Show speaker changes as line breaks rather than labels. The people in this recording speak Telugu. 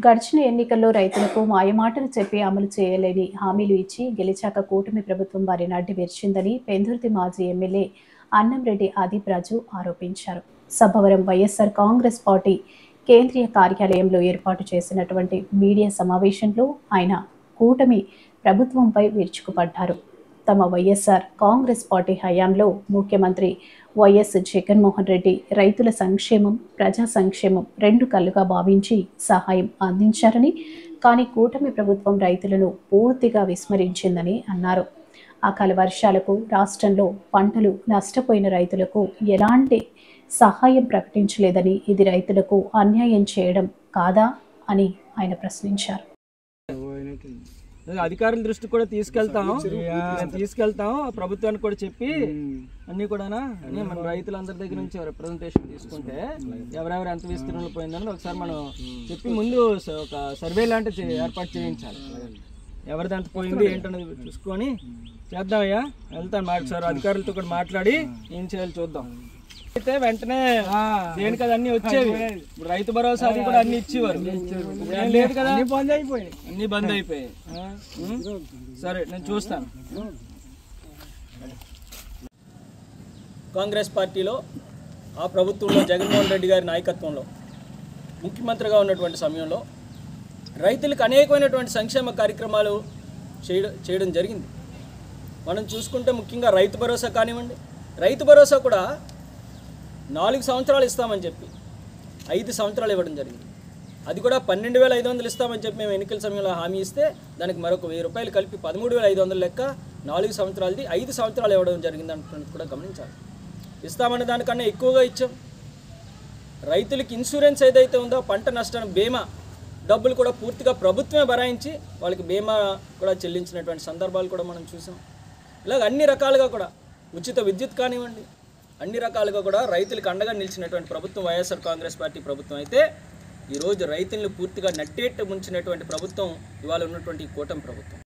గడిచిన ఎన్నికల్లో రైతులకు మాయమాటలు చెప్పి అమలు చేయలేని హామీలు ఇచ్చి గెలిచాక కూటమి ప్రభుత్వం వారి నాటి విరిచిందని పెందుర్తి మాజీ ఎమ్మెల్యే అన్నంరెడ్డి ఆదిప్ రాజు ఆరోపించారు. సభవరం వైఎస్ఆర్ కాంగ్రెస్ పార్టీ కేంద్రీయ కార్యాలయంలో ఏర్పాటు చేసినటువంటి మీడియా సమావేశంలో ఆయన కూటమి ప్రభుత్వంపై విరుచుకుపడ్డారు. తమ వైఎస్ఆర్ కాంగ్రెస్ పార్టీ హయాంలో ముఖ్యమంత్రి వైఎస్ జగన్మోహన్ రెడ్డి రైతుల సంక్షేమం, ప్రజా సంక్షేమం రెండు కళ్ళుగా భావించి సహాయం అందించారని, కానీ కూటమి ప్రభుత్వం రైతులను పూర్తిగా విస్మరించిందని అన్నారు. అకాల వర్షాలకు రాష్ట్రంలో పంటలు నష్టపోయిన రైతులకు ఎలాంటి సహాయం ప్రకటించలేదని, ఇది రైతులకు అన్యాయం చేయడం కాదా అని ఆయన ప్రశ్నించారు.
అధికారుల దృష్టి కూడా తీసుకెళ్తాం ప్రభుత్వానికి కూడా చెప్పి అన్ని కూడా మన రైతులందరి దగ్గర నుంచి రిప్రజెంటేషన్ తీసుకుంటే ఎవరెవరు ఎంత విస్తీర్ణంలో పోయిందని ఒకసారి మనం చెప్పి ముందు ఒక సర్వే లాంటి ఏర్పాటు చేయించాలి. ఎవరిది ఎంత పోయింది ఏంటనేది చూసుకొని చేద్దామయ్యా. వెళ్తాను ఒకసారి అధికారులతో కూడా మాట్లాడి ఏం చేయాలి చూద్దాం. అయితే వెంటనే దేనికి అది అన్ని వచ్చేవి. ఇప్పుడు రైతు భరోసా అది కూడా అన్ని ఇచ్చేవారు, ఏం లేదు కదా, అన్ని బంద్ అయిపోయాయి. సరే నేను చూస్తాను. కాంగ్రెస్ పార్టీలో ఆ ప్రభుత్వంలో జగన్మోహన్ రెడ్డి గారి నాయకత్వంలో ముఖ్యమంత్రిగా ఉన్నటువంటి సమయంలో రైతులకు అనేకమైనటువంటి సంక్షేమ కార్యక్రమాలు చేయడం జరిగింది. మనం చూసుకుంటే ముఖ్యంగా రైతు భరోసా కానివ్వండి, రైతు భరోసా కూడా 4 సంవత్సరాలు ఇస్తామని చెప్పి 5 సంవత్సరాలు ఇవ్వడం జరిగింది. అది కూడా 12,500 ఇస్తామని చెప్పి మేము ఎన్నికల సమయంలో హామీ ఇస్తే దానికి మరొక 1000 రూపాయలు కలిపి 13,500 లెక్క 4 సంవత్సరాలది 5 సంవత్సరాలు ఇవ్వడం జరిగింది అంటున్నది కూడా గమనించాలి. ఇస్తామన్న దానికన్నా ఎక్కువగా ఇచ్చాం. రైతులకి ఇన్సూరెన్స్ ఏదైతే ఉందో పంట నష్టాన్ని బీమా డబ్బులు కూడా పూర్తిగా ప్రభుత్వమే భరాయించి వాళ్ళకి బీమా కూడా చెల్లించినటువంటి సందర్భాలు కూడా మనం చూసాం. ఇలాగ అన్ని రకాలుగా కూడా ఉచిత విద్యుత్ కానివ్వండి, అన్ని రకాలుగా కూడా రైతులకు అండగా నిలిచినటువంటి ప్రభుత్వం వైఎస్ఆర్ కాంగ్రెస్ పార్టీ ప్రభుత్వం అయితే ఈరోజు రైతులను పూర్తిగా నట్టేట్టు ముంచినటువంటి ప్రభుత్వం ఇవాళ ఉన్నటువంటి కూటమి ప్రభుత్వం.